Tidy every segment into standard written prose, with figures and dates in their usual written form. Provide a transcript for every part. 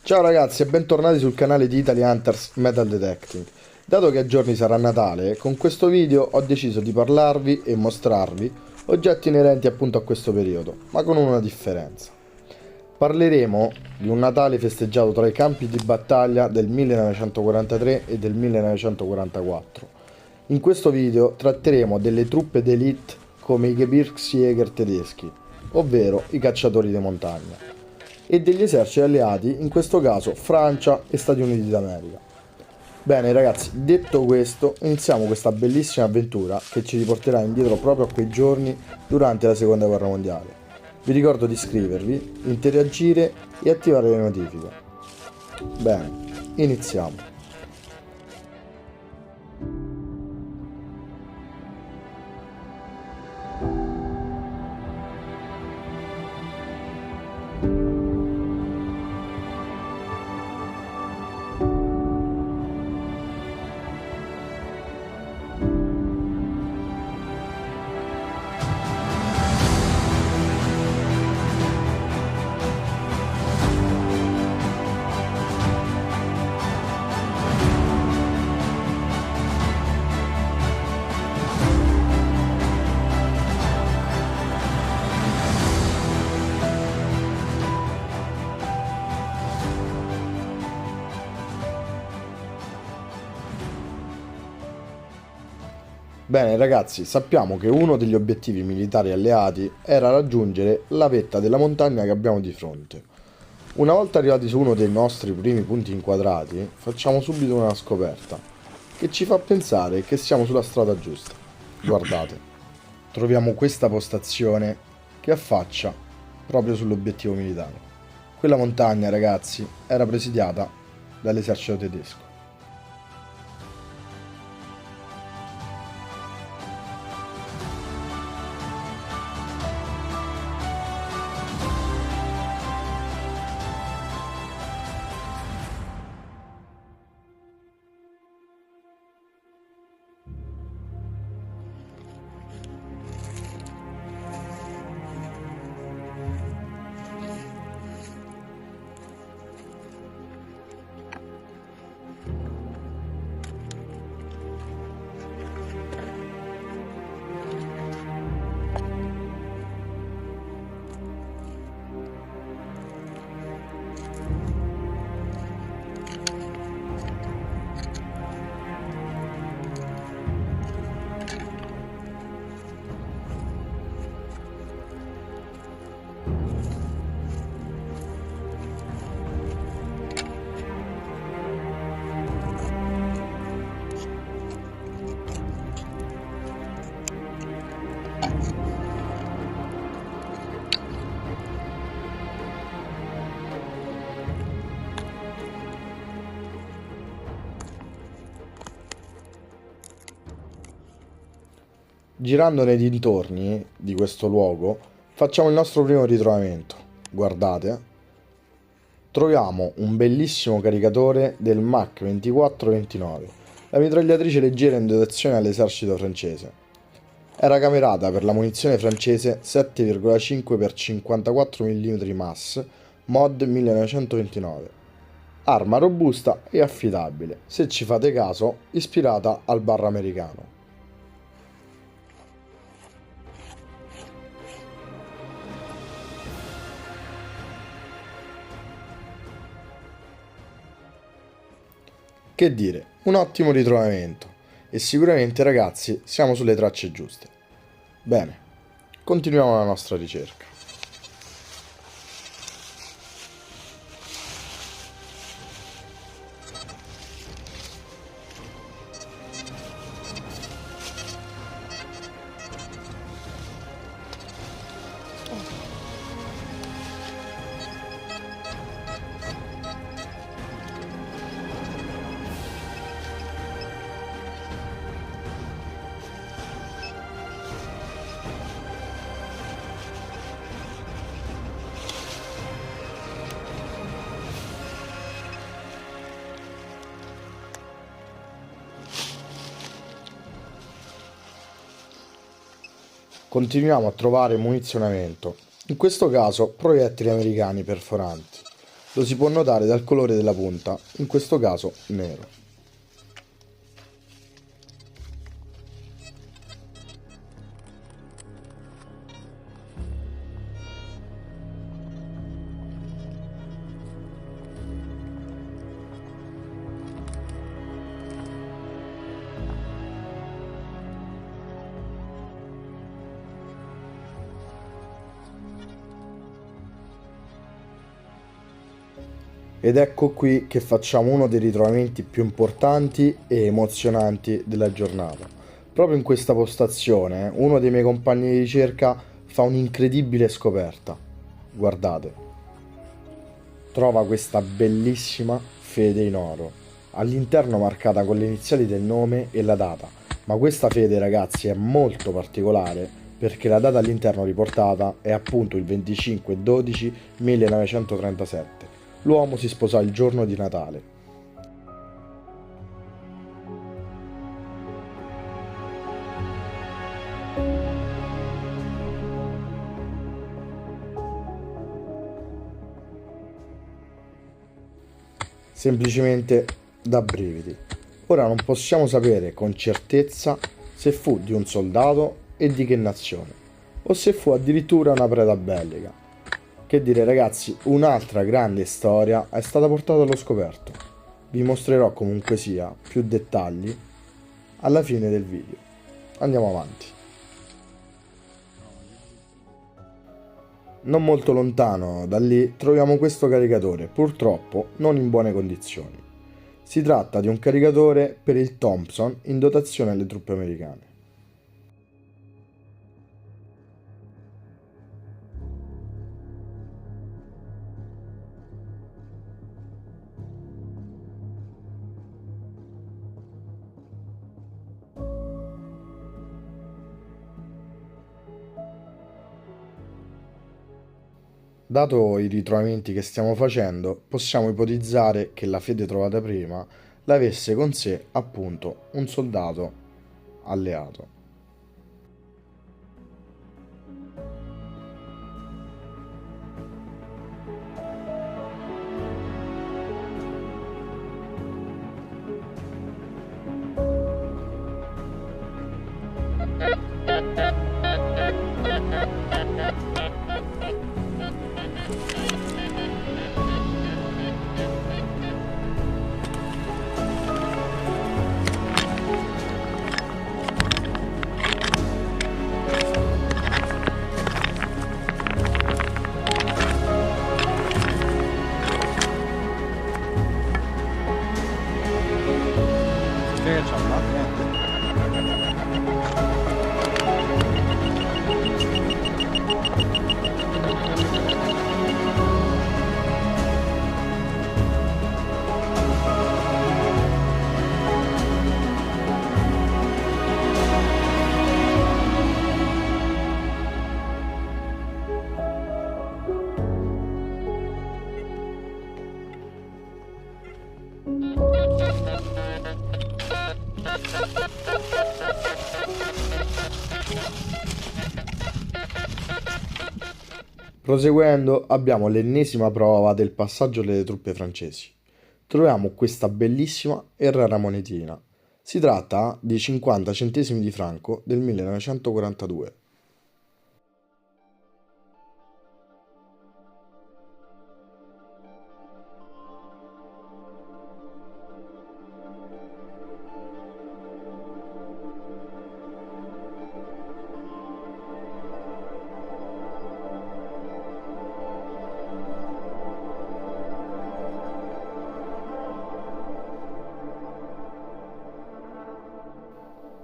Ciao ragazzi e bentornati sul canale di Italy Hunters Metal Detecting. Dato che a giorni sarà Natale, con questo video ho deciso di parlarvi e mostrarvi oggetti inerenti appunto a questo periodo, ma con una differenza. Parleremo di un Natale festeggiato tra i campi di battaglia del 1943 e del 1944. In questo video tratteremo delle truppe d'élite come i Gebirgsjäger tedeschi, ovvero i cacciatori di montagna, e degli eserciti alleati, in questo caso Francia e Stati Uniti d'America. Bene ragazzi, detto questo, iniziamo questa bellissima avventura che ci riporterà indietro proprio a quei giorni durante la Seconda Guerra Mondiale. Vi ricordo di iscrivervi, interagire e attivare le notifiche. Bene, iniziamo. Bene ragazzi, sappiamo che uno degli obiettivi militari alleati era raggiungere la vetta della montagna che abbiamo di fronte. Una volta arrivati su uno dei nostri primi punti inquadrati, facciamo subito una scoperta che ci fa pensare che siamo sulla strada giusta. Guardate, troviamo questa postazione che affaccia proprio sull'obiettivo militare. Quella montagna, ragazzi, era presidiata dall'esercito tedesco. Girando nei dintorni di questo luogo, facciamo il nostro primo ritrovamento. Guardate, troviamo un bellissimo caricatore del MAC 2429, la mitragliatrice leggera in dotazione all'esercito francese. Era camerata per la munizione francese 7,5 x 54 mm MAS Mod 1929. Arma robusta e affidabile, se ci fate caso, ispirata al bar americano. Che dire, un ottimo ritrovamento e sicuramente ragazzi siamo sulle tracce giuste. Bene, continuiamo la nostra ricerca. Continuiamo a trovare munizionamento, in questo caso proiettili americani perforanti. Lo si può notare dal colore della punta, in questo caso nero. Ed ecco qui che facciamo uno dei ritrovamenti più importanti e emozionanti della giornata. Proprio in questa postazione, uno dei miei compagni di ricerca fa un'incredibile scoperta. Guardate, trova questa bellissima fede in oro, all'interno marcata con le iniziali del nome e la data. Ma questa fede, ragazzi, è molto particolare perché la data all'interno riportata è appunto il 25/12/1937. L'uomo si sposò il giorno di Natale. Semplicemente da brividi. Ora non possiamo sapere con certezza se fu di un soldato e di che nazione, o se fu addirittura una preda bellica. Che dire, ragazzi, un'altra grande storia è stata portata allo scoperto. Vi mostrerò comunque sia più dettagli alla fine del video. Andiamo avanti. Non molto lontano da lì troviamo questo caricatore, purtroppo non in buone condizioni. Si tratta di un caricatore per il Thompson in dotazione alle truppe americane. Dato i ritrovamenti che stiamo facendo, possiamo ipotizzare che la fede trovata prima l'avesse con sé appunto un soldato alleato. Che c'ha niente. Proseguendo abbiamo l'ennesima prova del passaggio delle truppe francesi. Troviamo questa bellissima e rara monetina. Si tratta di 50 centesimi di franco del 1942.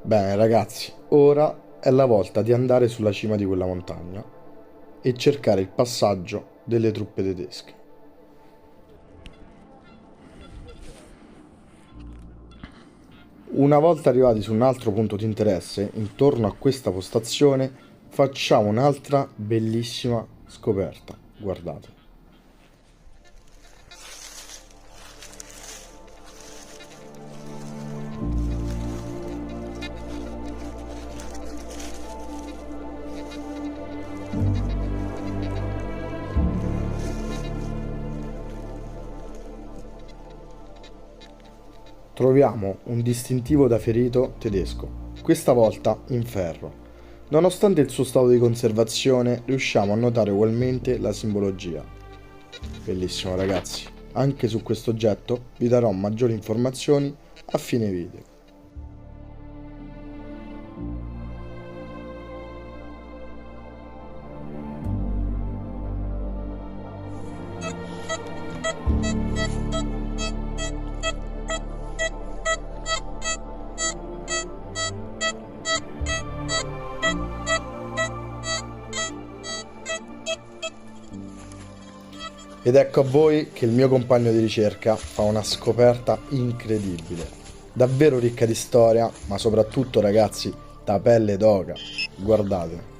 Bene ragazzi, ora è la volta di andare sulla cima di quella montagna e cercare il passaggio delle truppe tedesche. Una volta arrivati su un altro punto di interesse, intorno a questa postazione, facciamo un'altra bellissima scoperta. Guardate. troviamo un distintivo da ferito tedesco, questa volta in ferro. Nonostante il suo stato di conservazione, riusciamo a notare ugualmente la simbologia. Bellissimo ragazzi, anche su questo oggetto vi darò maggiori informazioni a fine video. Ed ecco a voi che il mio compagno di ricerca fa una scoperta incredibile, davvero ricca di storia, ma soprattutto ragazzi, da pelle d'oca. Guardate.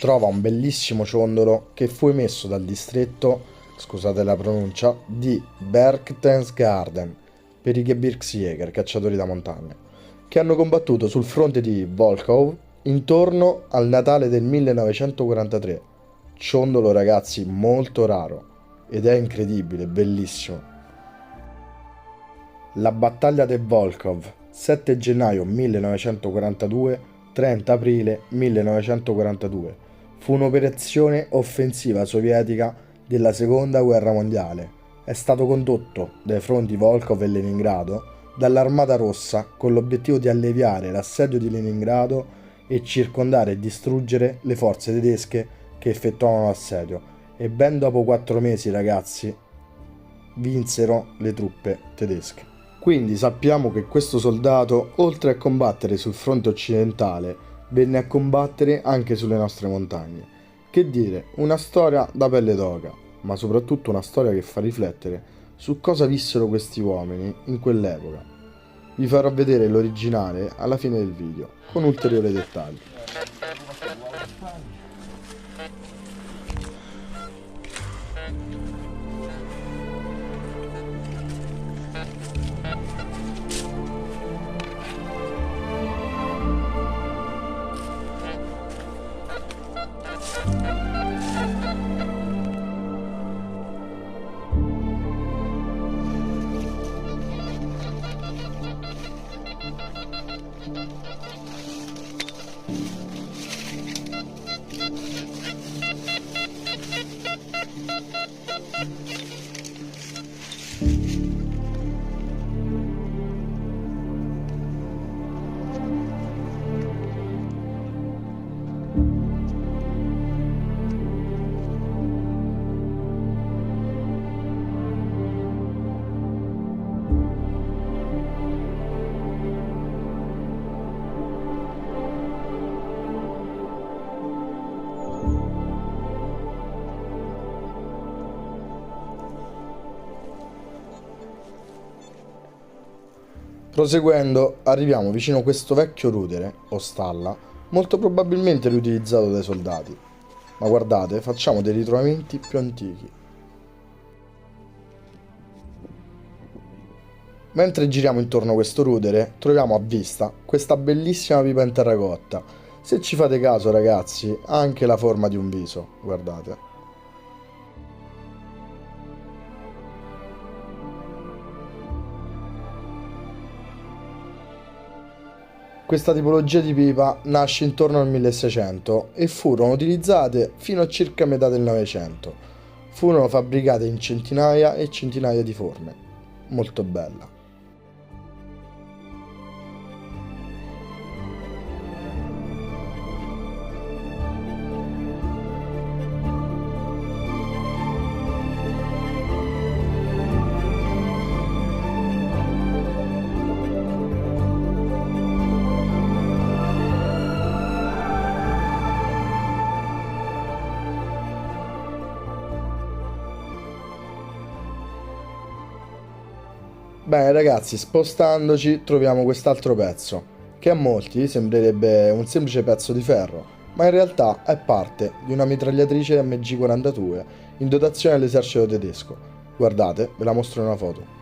Trova un bellissimo ciondolo che fu emesso dal distretto, scusate la pronuncia, di Berchtesgaden per i Gebirgsjäger, cacciatori da montagna, che hanno combattuto sul fronte di Volkow intorno al Natale del 1943. Ciondolo ragazzi molto raro ed è incredibile, bellissimo. La battaglia di Volkow, 7 gennaio 1942, 30 aprile 1942. Fu un'operazione offensiva sovietica della Seconda Guerra Mondiale. È stato condotto dai fronti Volkow e Leningrado dall'Armata Rossa con l'obiettivo di alleviare l'assedio di Leningrado e circondare e distruggere le forze tedesche che effettuavano l'assedio. E ben dopo 4 mesi, ragazzi, vinsero le truppe tedesche. Quindi sappiamo che questo soldato, oltre a combattere sul fronte occidentale, venne a combattere anche sulle nostre montagne. Che dire, una storia da pelle d'oca, ma soprattutto una storia che fa riflettere su cosa vissero questi uomini in quell'epoca. Vi farò vedere l'originale alla fine del video, con ulteriori dettagli. Proseguendo, arriviamo vicino a questo vecchio rudere, o stalla, molto probabilmente riutilizzato dai soldati. Ma guardate, facciamo dei ritrovamenti più antichi. Mentre giriamo intorno a questo rudere, troviamo a vista questa bellissima pipa in terracotta. Se ci fate caso, ragazzi, ha anche la forma di un viso, guardate. Questa tipologia di pipa nasce intorno al 1600 e furono utilizzate fino a circa metà del Novecento. Furono fabbricate in centinaia e centinaia di forme. Molto bella. Bene ragazzi, spostandoci troviamo quest'altro pezzo, che a molti sembrerebbe un semplice pezzo di ferro, ma in realtà è parte di una mitragliatrice MG42 in dotazione all'esercito tedesco. Guardate, ve la mostro in una foto.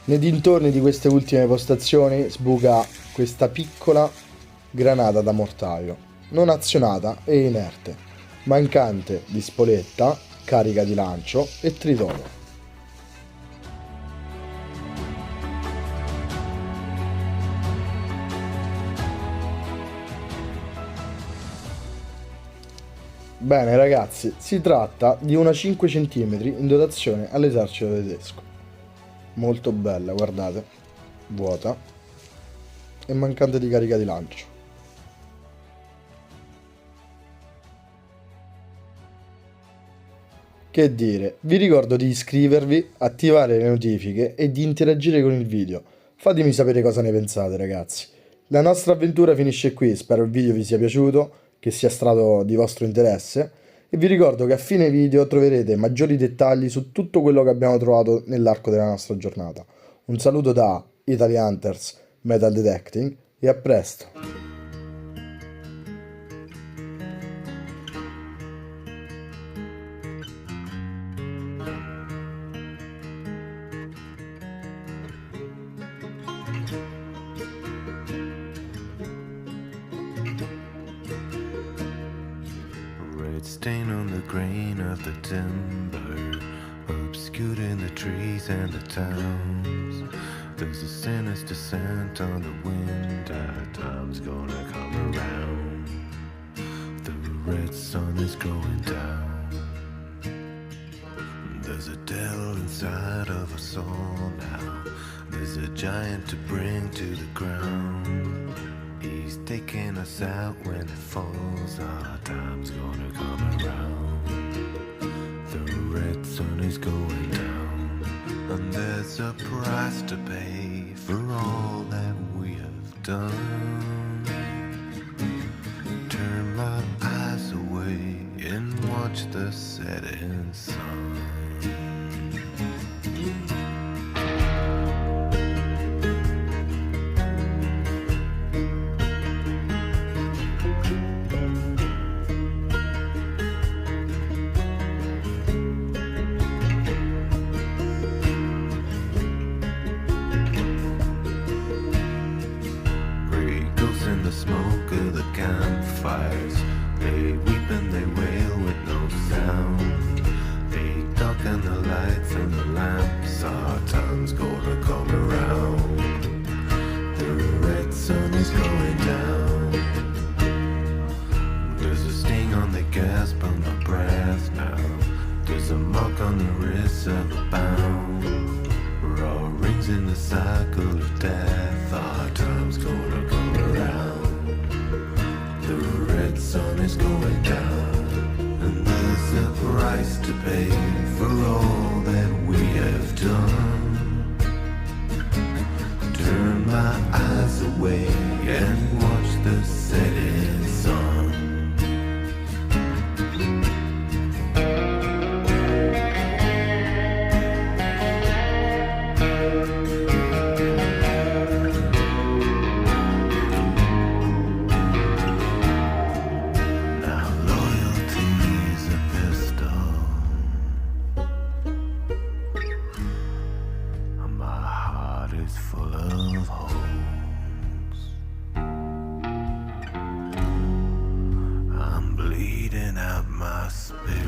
Nei dintorni di queste ultime postazioni sbuca questa piccola granata da mortaio, non azionata e inerte, mancante di spoletta, carica di lancio e tritolo. Bene ragazzi, si tratta di una 5 cm in dotazione all'esercito tedesco. Molto bella, guardate, vuota e mancante di carica di lancio. Che dire, vi ricordo di iscrivervi, attivare le notifiche e di interagire con il video. Fatemi sapere cosa ne pensate ragazzi. La nostra avventura finisce qui, spero il video vi sia piaciuto, che sia stato di vostro interesse. E vi ricordo che a fine video troverete maggiori dettagli su tutto quello che abbiamo trovato nell'arco della nostra giornata. Un saluto da Italihunters Metal Detecting e a presto! Stain on the grain of the timber, obscuring the trees and the towns. There's a sinister scent on the wind, our time's gonna come around. The red sun is going down. There's a devil inside of us all now. There's a giant to bring to the ground. He's taking us out when it falls. Our time's gonna come around. The red sun is going down, and there's a price to pay for all that we have done. Turn my eyes away and watch the setting sun. The smoke of the campfires, they weep and they wail with no sound. They darken the lights and the lamps. Our time's gonna come around. The red sun is going down. the cycle of death. Our time's gonna come around. The red sun is going down, and there's a price to pay for all that we have done. Turn my eyes away and watch the setting sun. Now loyalty's a pistol, and my heart is full of holes. I'm bleeding out my spirit.